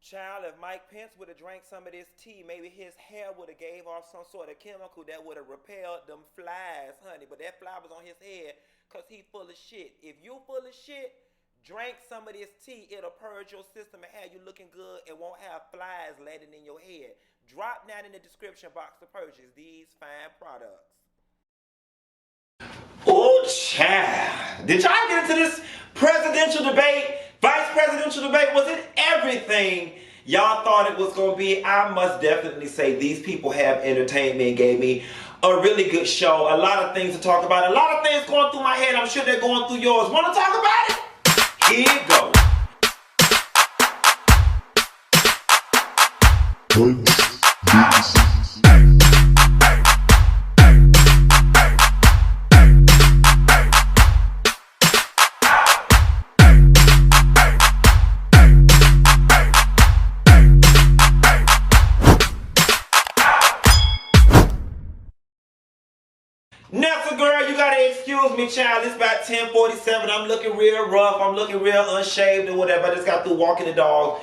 Child, if Mike Pence would have drank some of this tea, maybe his hair would have gave off some sort of chemical that would have repelled them flies, honey. But that fly was on his head because he full of shit. If you full of shit, drink some of this tea. It'll purge your system and have you looking good and won't have flies landing in your head. Drop down in the description box to purchase these fine products. Ooh, child. Did y'all get into this presidential debate? Vice presidential debate? Was it everything y'all thought it was going to be? I must definitely say these people have entertained me and gave me a really good show. A lot of things to talk about. A lot of things going through my head. I'm sure they're going through yours. Want to talk about it? Here you go. Now, so girl, you gotta excuse me, child. It's about 10:47. I'm looking real rough. I'm looking real unshaved or whatever. I just got through walking the dog.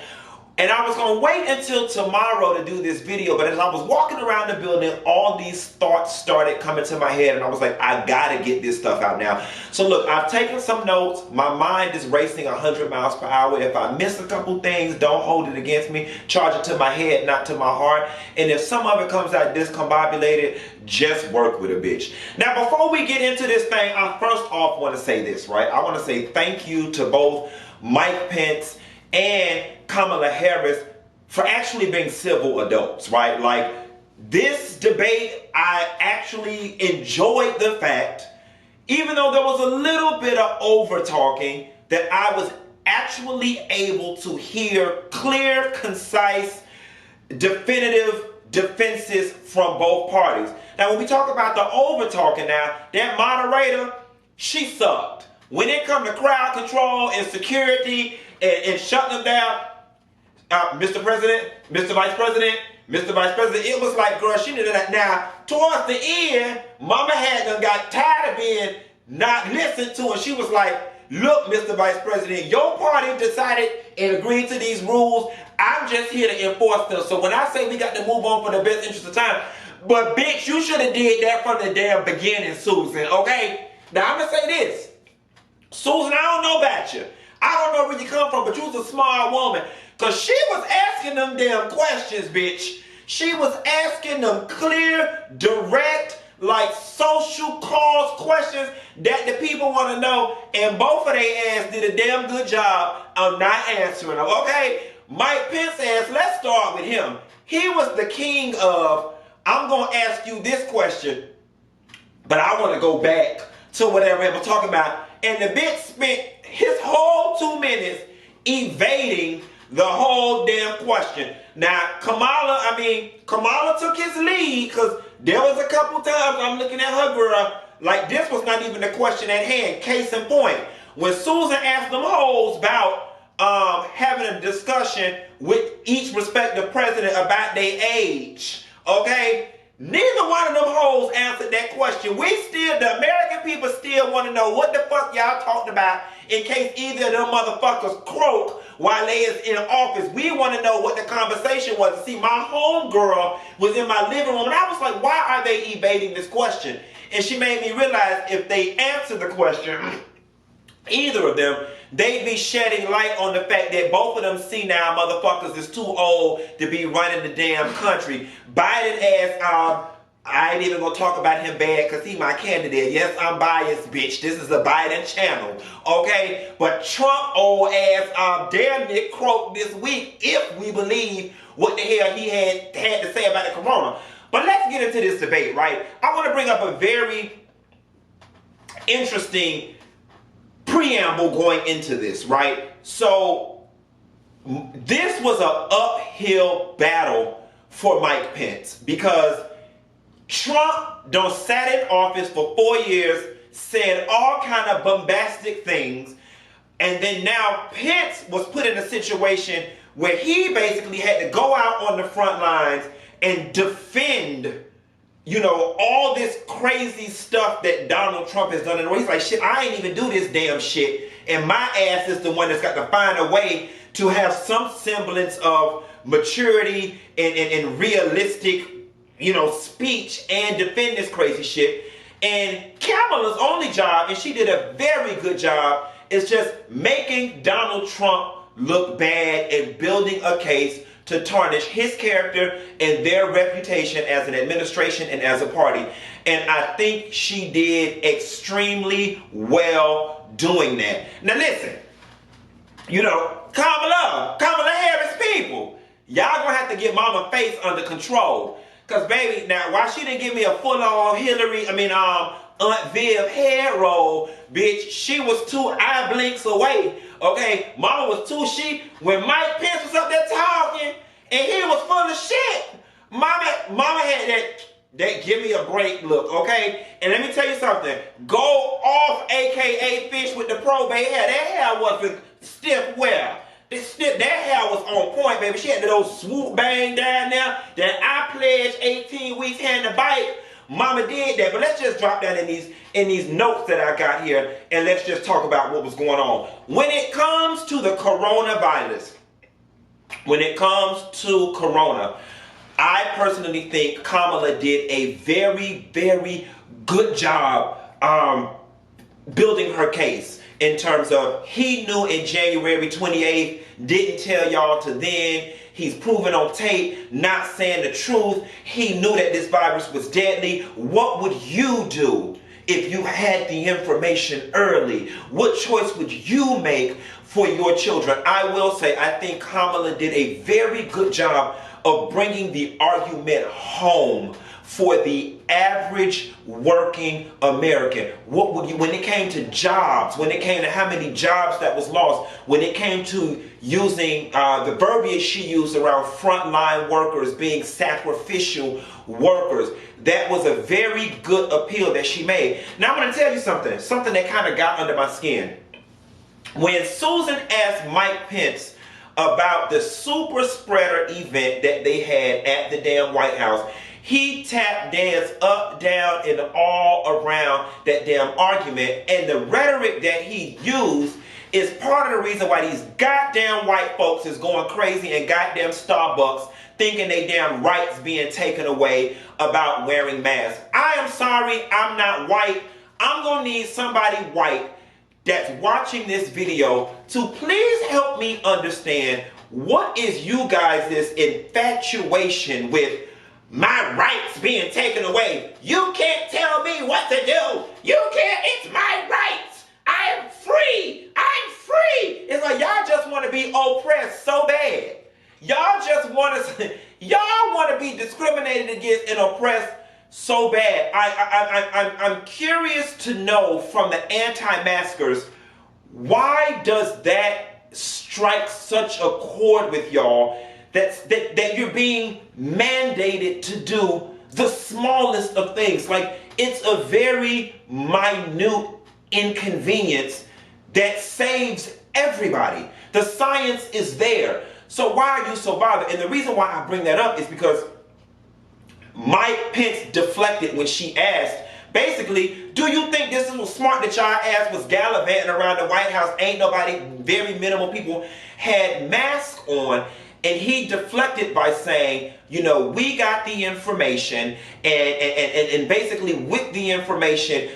And I was gonna wait until tomorrow to do this video, but as I was walking around the building, all these thoughts started coming to my head, and I was like, I gotta get this stuff out now. So look, I've taken some notes. My mind is racing 100 miles per hour. If I miss a couple things, don't hold it against me. Charge it to my head, not to my heart. And if some of it comes out discombobulated, just work with a bitch. Now, before we get into this thing, I first off want to say this, right? I want to say thank you to both Mike Pence and Kamala Harris for actually being civil adults, right? Like, this debate, I actually enjoyed the fact, even though there was a little bit of over talking, that I was actually able to hear clear, concise, definitive defenses from both parties. Now, when we talk about the over talking now, that moderator, she sucked. When it comes to crowd control and security and shutting them down, Mr. President, Mr. Vice President, Mr. Vice President, it was like, girl, she did that. Now, towards the end, Mama had done got tired of being not listened to, and she was like, look, Mr. Vice President, your party decided and agreed to these rules. I'm just here to enforce them. So when I say we got to move on for the best interest of time, but bitch, you should have did that from the damn beginning, Susan, okay? Now, I'm going to say this. Susan, I don't know about you. I don't know where you come from, but you was a smart woman. Because she was asking them damn questions, bitch. She was asking them clear, direct, like social cause questions that the people want to know. And both of their ass did a damn good job of not answering them. Okay, Mike Pence asked, let's start with him. He was the king of, I'm going to ask you this question, but I want to go back to whatever he was talking about. And the bitch spent his whole 2 minutes evading the whole damn question. Now, Kamala took his lead, because there was a couple times I'm looking at her, girl, like this was not even the question at hand. Case in point, when Susan asked them hoes about having a discussion with each respective president about their age, okay? Neither one of them hoes answered that question. The American people still want to know what the fuck y'all talked about in case either of them motherfuckers croak while they is in office. We want to know what the conversation was. See, my homegirl was in my living room, and I was like, why are they evading this question? And she made me realize if they answer the question, either of them, they'd be shedding light on the fact that both of them senile motherfuckers is too old to be running the damn country. Biden ass, I ain't even gonna talk about him bad because he my candidate. Yes, I'm biased, bitch. This is a Biden channel, okay? But Trump old ass damn near croaked this week, if we believe what the hell he had to say about the corona. But let's get into this debate, right? I want to bring up a very interesting preamble going into this, right? So this was an uphill battle for Mike Pence because Trump done sat in office for 4 years, said all kind of bombastic things, and then now Pence was put in a situation where he basically had to go out on the front lines and defend, you know, all this crazy stuff that Donald Trump has done. And he's like, shit, I ain't even do this damn shit. And my ass is the one that's got to find a way to have some semblance of maturity and realistic, speech and defend this crazy shit. And Kamala's only job, and she did a very good job, is just making Donald Trump look bad and building a case to tarnish his character and their reputation as an administration and as a party. And I think she did extremely well doing that. Now listen, Kamala Harris people, y'all gonna have to get Mama face under control. Cause baby, now why she didn't give me a full-on Aunt Viv hair roll, bitch, she was 2 eye blinks away. Okay, Mama was when Mike Pence was up there talking and he was full of shit, Mama had that give me a break look, okay? And let me tell you something, go off aka fish with the probate hair. That hair wasn't stiff wear. That hair was on point, baby. She had those swoop bang down there that I pledged 18 weeks hand to bite. Mama did that, but let's just drop down in these notes that I got here, and let's just talk about what was going on. When it comes to the coronavirus, I personally think Kamala did a very, very good job building her case in terms of he knew in January 28th, didn't tell y'all to then. He's proven on tape, not saying the truth. He knew that this virus was deadly. What would you do if you had the information early? What choice would you make for your children? I will say, I think Kamala did a very good job of bringing the argument home for the average working American. What would you, when it came to jobs, when it came to how many jobs that was lost, when it came to using the verbiage she used around frontline workers being sacrificial workers, that was a very good appeal that she made. Now I'm going to tell you something that kind of got under my skin. When Susan asked Mike Pence about the super spreader event that they had at the damn White House, he tap danced up, down, and all around that damn argument. And the rhetoric that he used is part of the reason why these goddamn white folks is going crazy in goddamn Starbucks thinking they damn rights being taken away about wearing masks. I am sorry, I'm not white. I'm going to need somebody white that's watching this video to please help me understand what is you guys' infatuation with my rights being taken away. You can't tell me what to do. You can't, it's my rights. I am free. I'm free. It's like y'all just want to be oppressed so bad. Y'all just want to be discriminated against and oppressed so bad. I'm curious to know from the anti-maskers, why does that strike such a chord with y'all that you're being mandated to do the smallest of things? Like, it's a very minute inconvenience that saves everybody. The science is there. So why are you so bothered? And the reason why I bring that up is because Mike Pence deflected when she asked, basically, do you think this was smart that y'all ass was gallivanting around the White House? Ain't nobody, very minimal people had masks on. And he deflected by saying, we got the information, and basically with the information,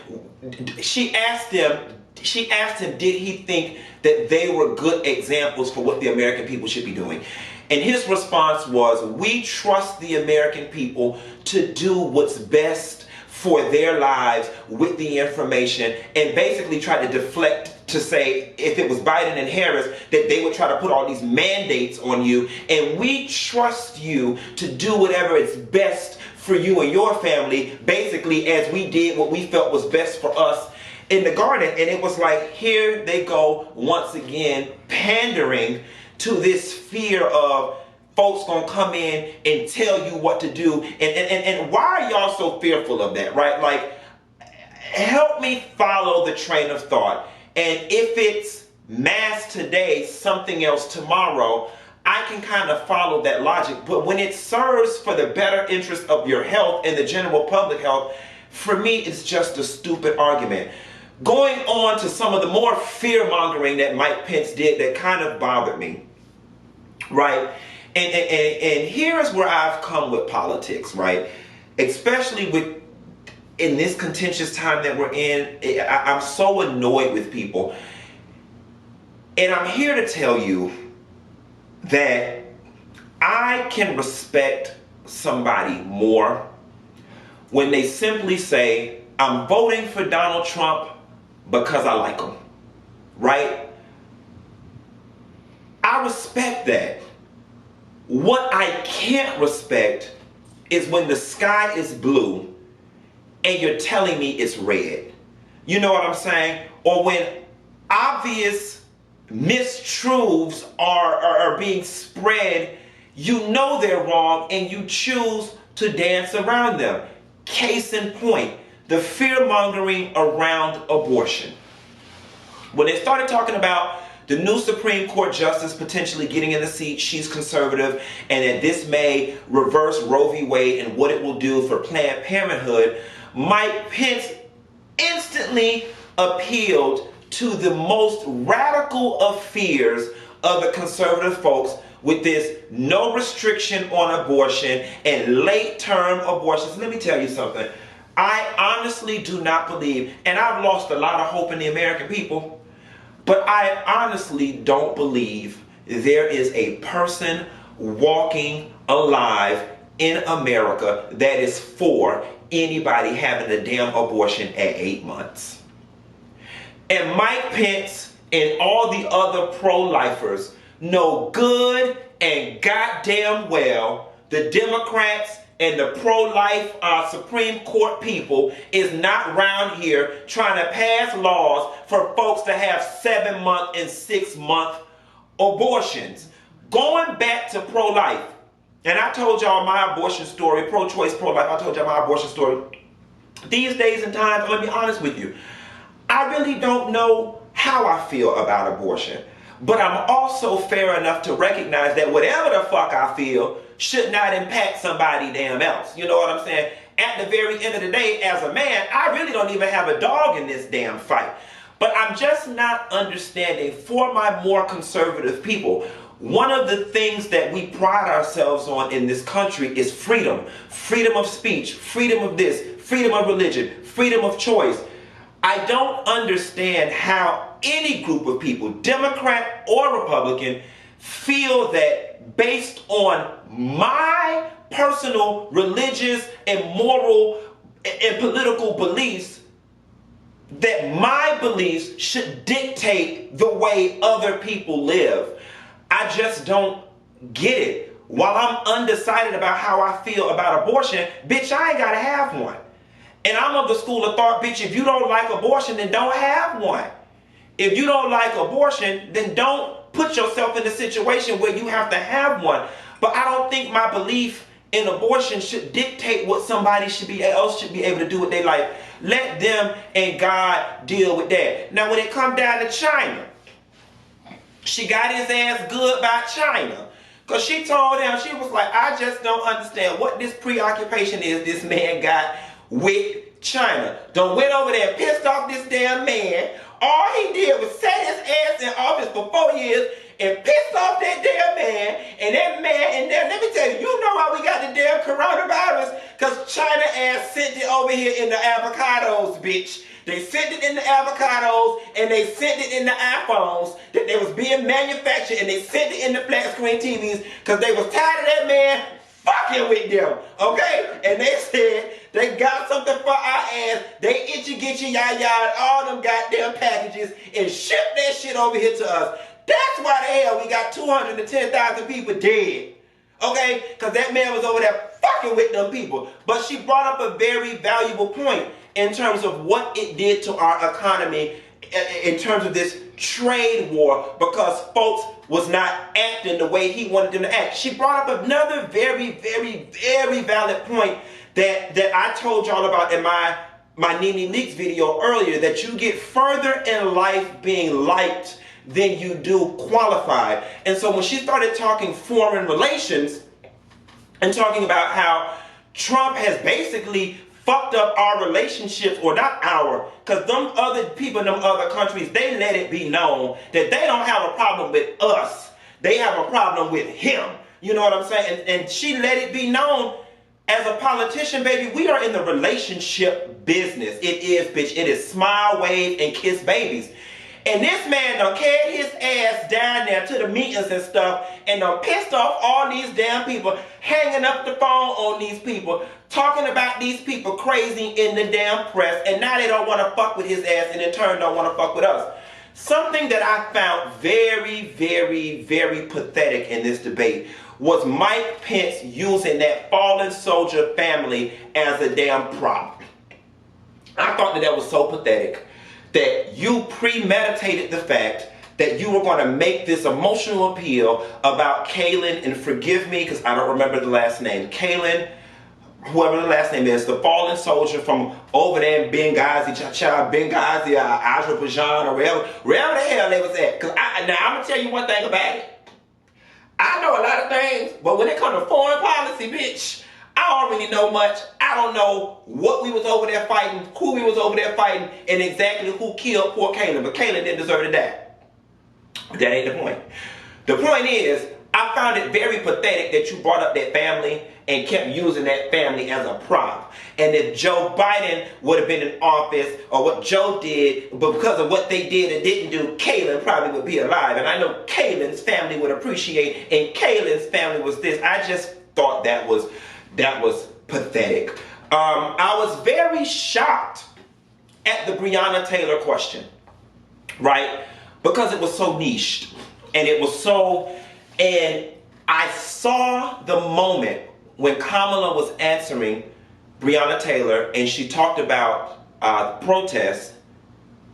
she asked him, did he think that they were good examples for what the American people should be doing? And his response was, we trust the American people to do what's best for their lives with the information, and basically tried to deflect to say if it was Biden and Harris that they would try to put all these mandates on you, and we trust you to do whatever is best for you and your family, basically as we did what we felt was best for us in the garden. And it was like, here they go once again pandering to this fear of folks gonna come in and tell you what to do. And why are y'all so fearful of that, right? Like, help me follow the train of thought. And if it's mass today, something else tomorrow, I can kind of follow that logic. But when it serves for the better interest of your health and the general public health, for me, it's just a stupid argument. Going on to some of the more fear-mongering that Mike Pence did that kind of bothered me. right? And here's where I've come with politics, right? Especially in this contentious time that we're in. I'm so annoyed with people. And I'm here to tell you that I can respect somebody more when they simply say, I'm voting for Donald Trump because I like him, right? I respect that. What I can't respect is when the sky is blue and you're telling me it's red. You know what I'm saying? Or when obvious mistruths are being spread, you know they're wrong and you choose to dance around them. Case in point, the fear-mongering around abortion. When they started talking about the new Supreme Court justice potentially getting in the seat, she's conservative, and that this may reverse Roe v. Wade and what it will do for Planned Parenthood, Mike Pence instantly appealed to the most radical of fears of the conservative folks with this no restriction on abortion and late-term abortions. Let me tell you something. I honestly do not believe, and I've lost a lot of hope in the American people, but I honestly don't believe there is a person walking alive in America that is for anybody having a damn abortion at 8 months. And Mike Pence and all the other pro-lifers know good and goddamn well the Democrats and the pro-life Supreme Court people is not around here trying to pass laws for folks to have 7-month and 6-month abortions. Going back to pro-life, and I told y'all my abortion story, pro-choice, pro-life, I told y'all my abortion story. These days and times, I'm gonna be honest with you, I really don't know how I feel about abortion. But I'm also fair enough to recognize that whatever the fuck I feel should not impact somebody damn else. You know what I'm saying? At the very end of the day, as a man, I really don't even have a dog in this damn fight. But I'm just not understanding, for my more conservative people, one of the things that we pride ourselves on in this country is freedom. Freedom of speech, freedom of this, freedom of religion, freedom of choice. I don't understand how any group of people, Democrat or Republican, feel that based on my personal religious and moral and political beliefs, that my beliefs should dictate the way other people live. I just don't get it. While I'm undecided about how I feel about abortion, bitch, I ain't gotta have one. And I'm of the school of thought, bitch, if you don't like abortion, then don't have one. If you don't like abortion, then don't put yourself in a situation where you have to have one. But I don't think my belief in abortion should dictate what somebody else should be able to do with their life. Let them and God deal with that. Now, when it comes down to China, she got his ass good by China. Because she told him, she was like, I just don't understand what this preoccupation is this man got with China. Done went over there and pissed off this damn man. All he did was set his ass in office for 4 years and pissed off that damn man. And that man, and then, let me tell you, you know why we got the damn coronavirus? Because China ass sent it over here in the avocados, bitch. They sent it in the avocados and they sent it in the iPhones that they was being manufactured, and they sent it in the flat screen TVs because they was tired of that man fucking with them, okay? And they said they got something for our ass. They itchy gitchy yah all them goddamn packages and shipped that shit over here to us. That's why the hell we got 210,000 people dead, okay? Because that man was over there fucking with them people. But she brought up a very valuable point in terms of what it did to our economy in terms of this trade war, because folks was not acting the way he wanted them to act. She brought up another very valid point that I told y'all about in my Nene Leaks video earlier, that you get further in life being liked than you do qualified. And so when she started talking foreign relations and talking about how Trump has basically fucked up our relationships, or not our, because them other people in them other countries, they let it be known that they don't have a problem with us. They have a problem with him. You know what I'm saying? And she let it be known, as a politician, baby, we are in the relationship business. It is, bitch. It is smile, wave, and kiss babies. And this man done carried his ass down there to the meetings and stuff and done pissed off all these damn people, hanging up the phone on these people, talking about these people crazy in the damn press, and now they don't want to fuck with his ass and in turn don't want to fuck with us. Something that I found very, very, very pathetic in this debate was Mike Pence using that fallen soldier family as a damn prop. I thought that was so pathetic, that you premeditated the fact that you were going to make this emotional appeal about Kaylin, and forgive me because I don't remember the last name, Kaylin, whoever the last name is, the fallen soldier from over there in Benghazi, Benghazi, Azerbaijan, or wherever the hell they was at. Because now I'm going to tell you one thing about it. I know a lot of things, but when it comes to foreign policy, bitch, I don't really know much. I don't know what we was over there fighting, who we was over there fighting, and exactly who killed poor Kaylin. But Kaylin didn't deserve to die. But that ain't the point. The point is, I found it very pathetic that you brought up that family and kept using that family as a prop. And if Joe Biden would have been in office, or what Joe did, but because of what they did and didn't do, Kaylin probably would be alive. And I know Kaylin's family would appreciate, and Kaylin's family was this. I just thought that was pathetic. I was very shocked at the Breonna Taylor question, right? Because it was so niched, and it was so, and I saw the moment when Kamala was answering Breonna Taylor, and she talked about protests.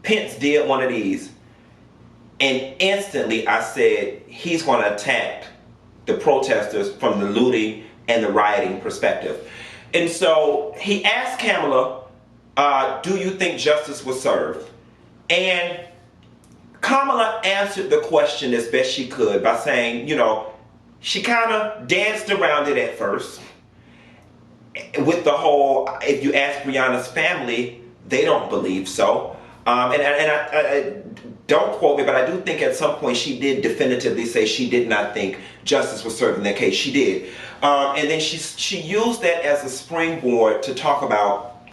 Pence did one of these, and instantly I said, he's going to attack the protesters from the looting and the rioting perspective. And so he asked Kamala, do you think justice was served? And Kamala answered the question as best she could by saying, you know, she kind of danced around it at first with the whole, if you ask Breonna's family, they don't believe so. I don't quote me, but I do think at some point she did definitively say she did not think justice was served in that case. She did. And then she used that as a springboard to talk about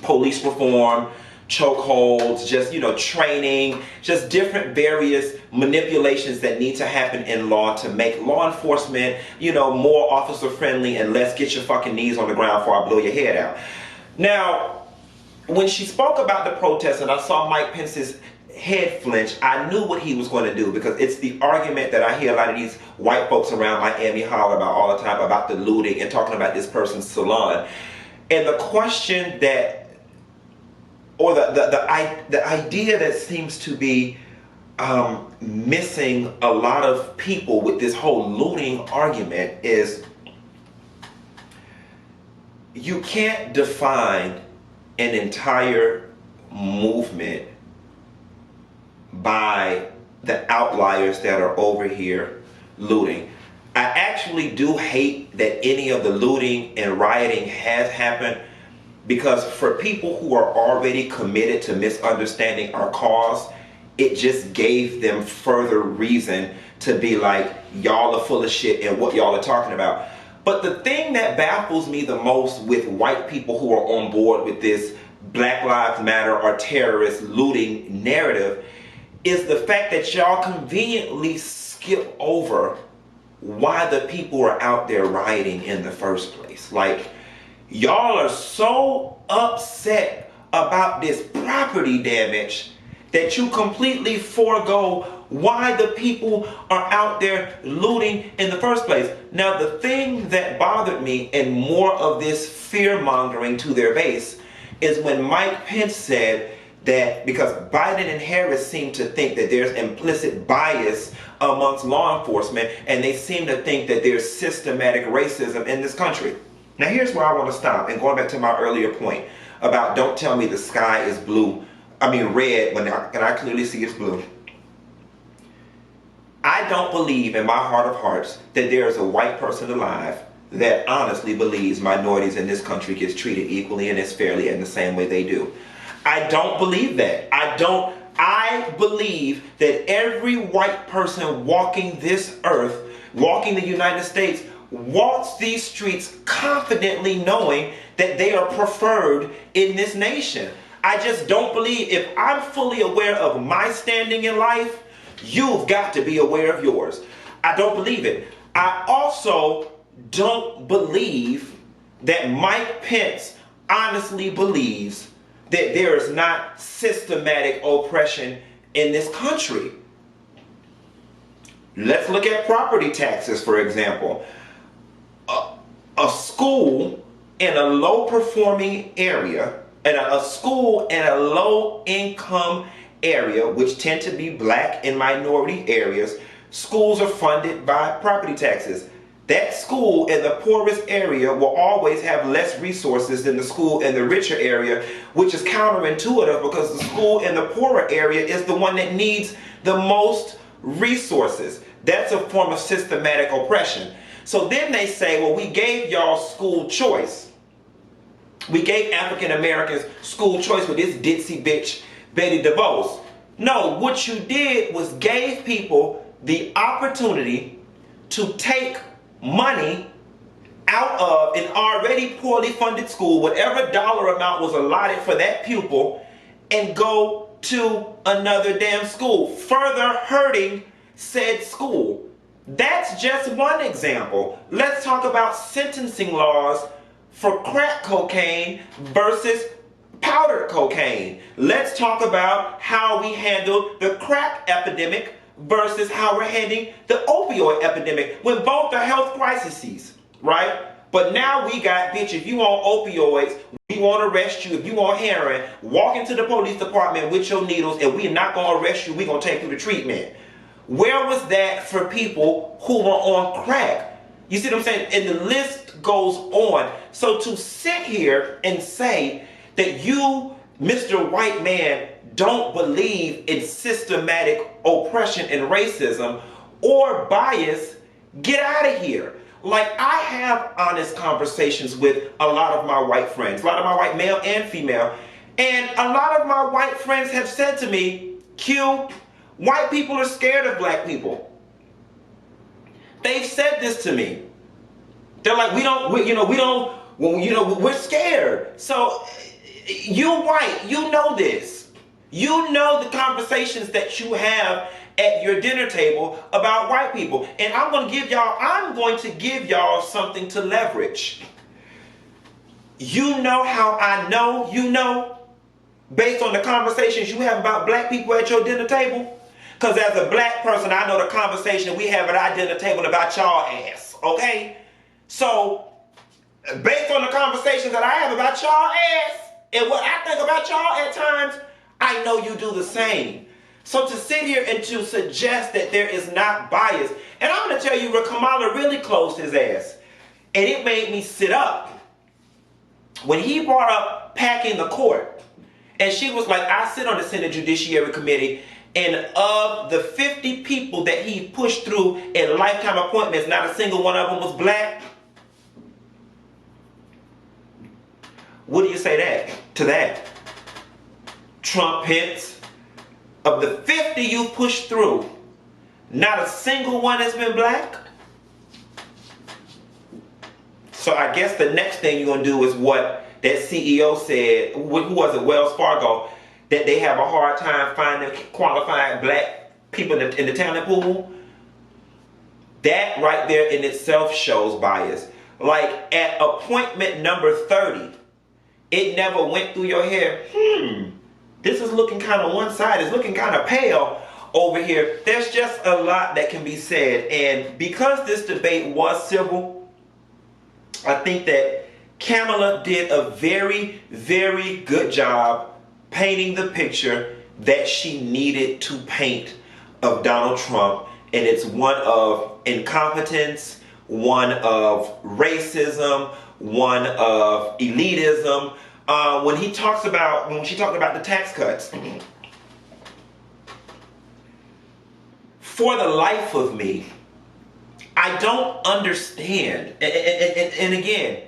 police reform, chokeholds, just, you know, training, just different various manipulations that need to happen in law to make law enforcement, you know, more officer friendly and less get your fucking knees on the ground before I blow your head out. Now, when she spoke about the protest and I saw Mike Pence's head flinch, I knew what he was going to do, because it's the argument that I hear a lot of these white folks around Miami holler about all the time about the looting and talking about this person's salon. And the question that, or the idea that seems to be missing a lot of people with this whole looting argument is, you can't define an entire movement by the outliers that are over here looting. I actually do hate that any of the looting and rioting has happened, because for people who are already committed to misunderstanding our cause, it just gave them further reason to be like, y'all are full of shit and what y'all are talking about. But the thing that baffles me the most with white people who are on board with this Black Lives Matter or terrorist looting narrative is the fact that y'all conveniently skip over why the people are out there rioting in the first place. Like, y'all are so upset about this property damage that you completely forego why the people are out there looting in the first place. Now, the thing that bothered me and more of this fear-mongering to their base is when Mike Pence said that because Biden and Harris seem to think that there's implicit bias amongst law enforcement, and they seem to think that there's systematic racism in this country. Now, here's where I want to stop, and going back to my earlier point about don't tell me the sky is red when I clearly see it's blue. I don't believe in my heart of hearts that there is a white person alive that honestly believes minorities in this country gets treated equally and as fairly in the same way they do. I don't believe that. I don't I believe that every white person walking this earth, walking the United States, walks these streets confidently knowing that they are preferred in this nation. I just don't believe, if I'm fully aware of my standing in life, you've got to be aware of yours. I don't believe it. I also don't believe that Mike Pence honestly believes that there is not systematic oppression in this country. Let's look at property taxes, for example. A school in a low-performing area, and a school in a low-income area, which tend to be black and minority areas, schools are funded by property taxes. That school in the poorest area will always have less resources than the school in the richer area, which is counterintuitive because the school in the poorer area is the one that needs the most resources. That's a form of systematic oppression. So then they say, well, we gave y'all school choice. We gave African Americans school choice with this ditzy bitch, Betty DeVos. No, what you did was gave people the opportunity to take money out of an already poorly funded school, whatever dollar amount was allotted for that pupil, and go to another damn school, further hurting said school. That's just one example. Let's talk about sentencing laws for crack cocaine versus powdered cocaine. Let's talk about how we handle the crack epidemic versus how we're handling the opioid epidemic, when both are health crises, right? But now we got, bitch, if you want opioids, we won't arrest you. If you want heroin, walk into the police department with your needles and we're not going to arrest you. We're going to take you to treatment. Where was that for people who were on crack? You see what I'm saying? And the list goes on. So to sit here and say that you, Mr. White Man, don't believe in systematic oppression and racism or bias, get out of here. Like, I have honest conversations with a lot of my white friends, a lot of my white male and female, and a lot of my white friends have said to me, Q, white people are scared of black people. They've said this to me. They're like, we're scared. So you white, you know this. You know the conversations that you have at your dinner table about white people. And I'm going to give y'all something to leverage. You know how I know you know, based on the conversations you have about black people at your dinner table? Because as a black person, I know the conversation we have at our dinner table about y'all ass, okay? So, based on the conversations that I have about y'all ass, and what I think about y'all at times, I know you do the same. So to sit here and to suggest that there is not bias, and I'm going to tell you where Kamala really closed his ass, and it made me sit up. When he brought up packing the court, and she was like, I sit on the Senate Judiciary Committee, and of the 50 people that he pushed through in lifetime appointments, not a single one of them was black. What do you say to that? Trump, Pence, of the 50 you pushed through, not a single one has been black? So I guess the next thing you're going to do is what that CEO said, who was it, Wells Fargo, that they have a hard time finding qualified black people in the talent pool. That right there in itself shows bias. Like at appointment number 30, it never went through your head, this is looking kind of one-sided, it's looking kind of pale over here. There's just a lot that can be said. And because this debate was civil, I think that Kamala did a very, very good job painting the picture that she needed to paint of Donald Trump. And it's one of incompetence, one of racism, one of elitism. When she talked about the tax cuts, for the life of me, I don't understand. And again,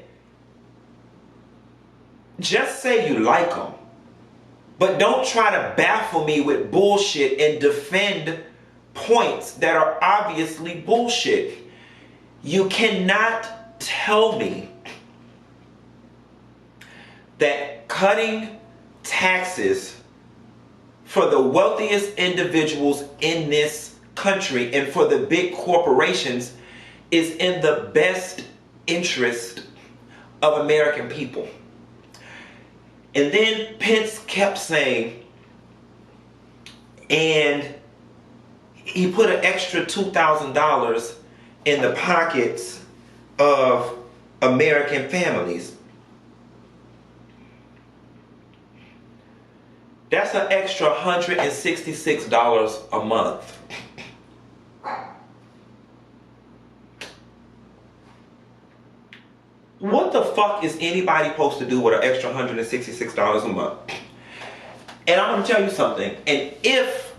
just say you like them. But don't try to baffle me with bullshit and defend points that are obviously bullshit. You cannot tell me that cutting taxes for the wealthiest individuals in this country and for the big corporations is in the best interest of American people. And then Pence kept saying, and he put an extra $2,000 in the pockets of American families. That's an extra $166 a month. What the fuck is anybody supposed to do with an extra $166 a month? And I'm going to tell you something. And if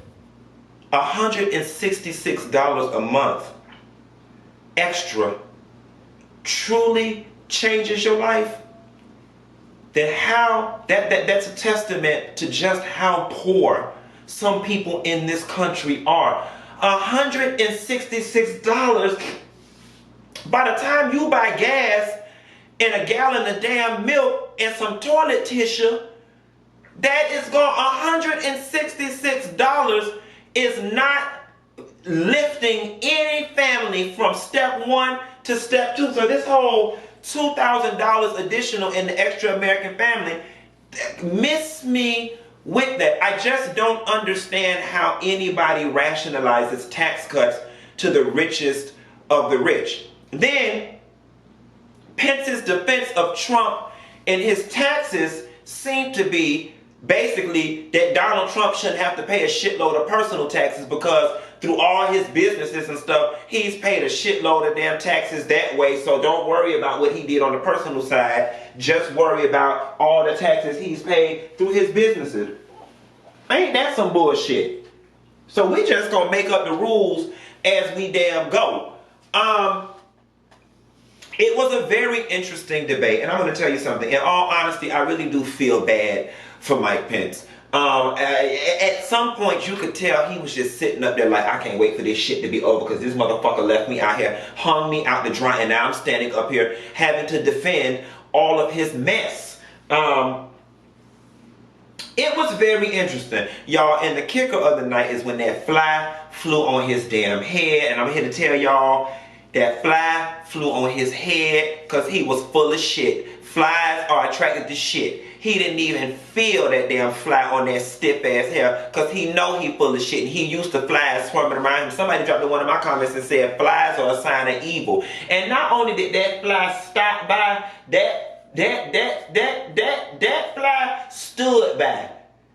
$166 a month extra truly changes your life, then that's a testament to just how poor some people in this country are. $166, by the time you buy gas and a gallon of damn milk and some toilet tissue, that is gone. $166 is not lifting any family from step 1 to step 2. So this whole $2,000 additional in the extra American family, miss me with that. I just don't understand how anybody rationalizes tax cuts to the richest of the rich. Then Pence's defense of Trump and his taxes seem to be basically that Donald Trump shouldn't have to pay a shitload of personal taxes because through all his businesses and stuff, he's paid a shitload of damn taxes that way. So don't worry about what he did on the personal side. Just worry about all the taxes he's paid through his businesses. Ain't that some bullshit? So we just gonna make up the rules as we damn go. It was a very interesting debate, and I'm going to tell you something. In all honesty, I really do feel bad for Mike Pence. At some point, you could tell he was just sitting up there like, I can't wait for this shit to be over because this motherfucker left me out here, hung me out to dry, and now I'm standing up here having to defend all of his mess. It was very interesting, y'all, and the kicker of the night is when that fly flew on his damn head, and I'm here to tell y'all, that fly flew on his head because he was full of shit. Flies are attracted to shit. He didn't even feel that damn fly on that stiff ass hair because he know he full of shit and he used to flies swarming around him. Somebody dropped in one of my comments and said flies are a sign of evil. And not only did that fly stop by, that fly stood by.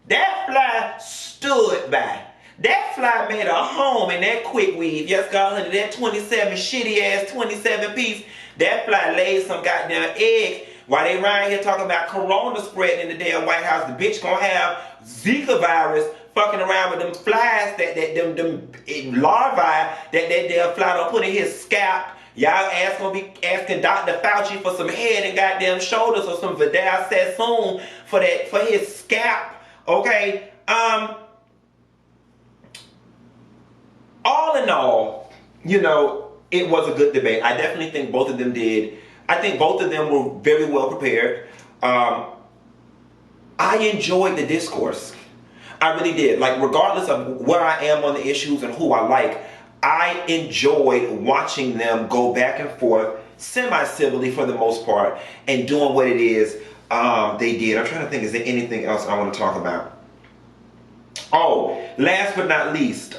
That fly stood by. That fly made a home in that quick weave. Yes, God, honey, that 27 shitty ass 27 piece. That fly laid some goddamn eggs. While they around here talking about corona spreading in the damn White House, the bitch gonna have Zika virus fucking around with them flies, them larvae that damn fly don't put in his scalp. Y'all gonna be asking Dr. Fauci for some head and goddamn shoulders or some Vidal Sassoon for his scalp. Okay, all in all, you know, it was a good debate. I definitely think both of them did. I think both of them were very well prepared. I enjoyed the discourse. I really did. Like, regardless of where I am on the issues and who I like, I enjoyed watching them go back and forth semi-civilly for the most part and doing what it is they did. I'm trying to think, is there anything else I want to talk about? Oh, last but not least,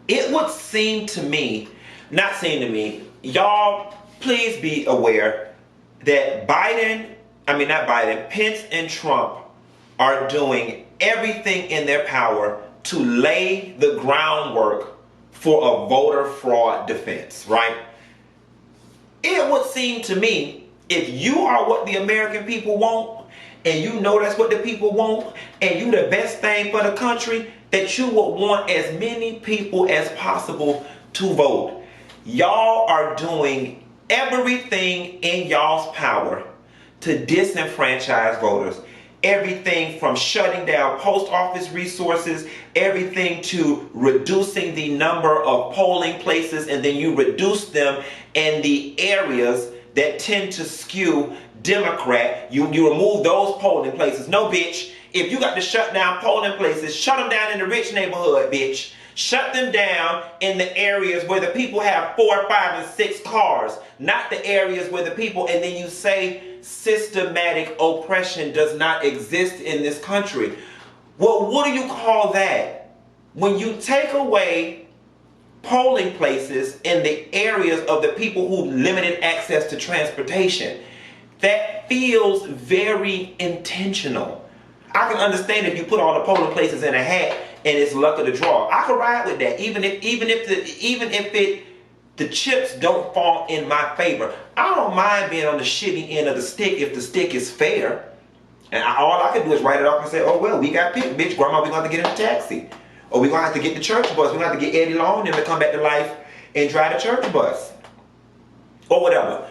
it would seem to me, not seem to me, y'all, please be aware that Pence and Trump are doing everything in their power to lay the groundwork for a voter fraud defense, right? It would seem to me, if you are what the American people want, and you know that's what the people want, and you the best thing for the country, that you would want as many people as possible to vote. Y'all are doing everything in y'all's power to disenfranchise voters. everything from shutting down post office resources, everything to reducing the number of polling places, and then you reduce them in the areas that tend to skew Democrat. You remove those polling places. No, bitch. If you got to shut down polling places, shut them down in the rich neighborhood, bitch. Shut them down in the areas where the people have 4, 5, and 6 cars, not the areas where the people, and then you say systematic oppression does not exist in this country. Well, what do you call that? When you take away polling places in the areas of the people who limited access to transportation, that feels very intentional. I can understand if you put all the polling places in a hat and it's luck of the draw. I can ride with that, even if the chips don't fall in my favor. I don't mind being on the shitty end of the stick if the stick is fair. And all I can do is write it off and say, oh well, we got picked, bitch. Grandma, we gonna have to get in a taxi, or we gonna have to get the church bus. We gonna have to get Eddie Long and to come back to life and drive the church bus, or whatever.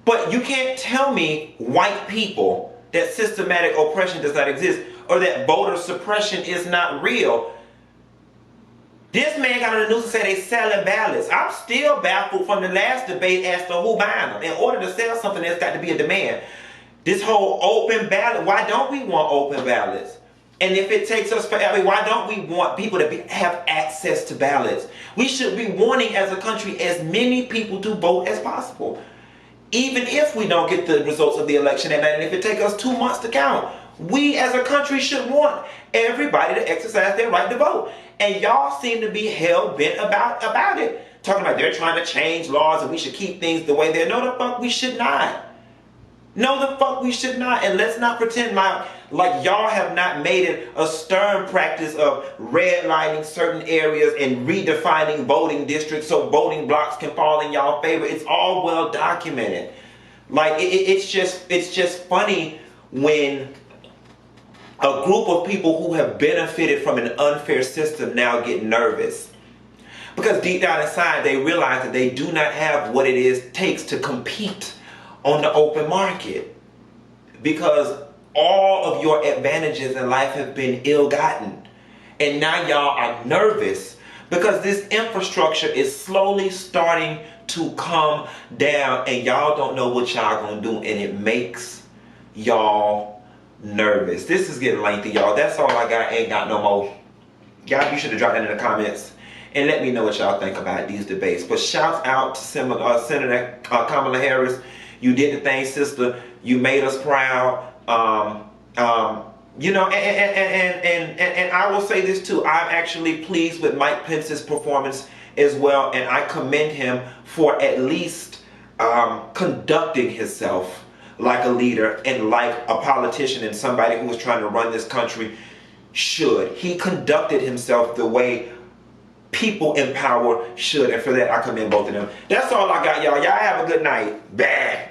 But you can't tell me, white people, that systematic oppression does not exist, or that voter suppression is not real. This man got on the news and said they selling ballots. I'm still baffled from the last debate as to who buying them. In order to sell something, there's got to be a demand. This whole open ballot, why don't we want open ballots? And if it takes us forever, why don't we want people to have access to ballots? We should be wanting as a country as many people to vote as possible. Even if we don't get the results of the election at night, and if it takes us 2 months to count, we as a country should want everybody to exercise their right to vote. And y'all seem to be hell-bent about it. Talking about they're trying to change laws and we should keep things the way they're. No, the fuck we should not. No, the fuck we should not. And let's not pretend like y'all have not made it a stern practice of redlining certain areas and redefining voting districts so voting blocks can fall in y'all favor. It's all well documented. Like it's just funny when a group of people who have benefited from an unfair system now get nervous. Because deep down inside they realize that they do not have what it takes to compete on the open market, because all of your advantages in life have been ill-gotten. And now y'all are nervous because this infrastructure is slowly starting to come down and y'all don't know what y'all gonna do, and it makes y'all nervous. This is getting lengthy, y'all. That's all I got. Ain't got no more. Y'all, you should have dropped that in the comments and let me know what y'all think about these debates. But shout out to Senator Kamala Harris. You did the thing, sister. You made us proud. You know, and I will say this too. I'm actually pleased with Mike Pence's performance as well, and I commend him for at least conducting himself like a leader and like a politician and somebody who was trying to run this country should. He conducted himself the way people in power should, and for that I commend both of them. That's all I got, y'all. Y'all have a good night. Bye.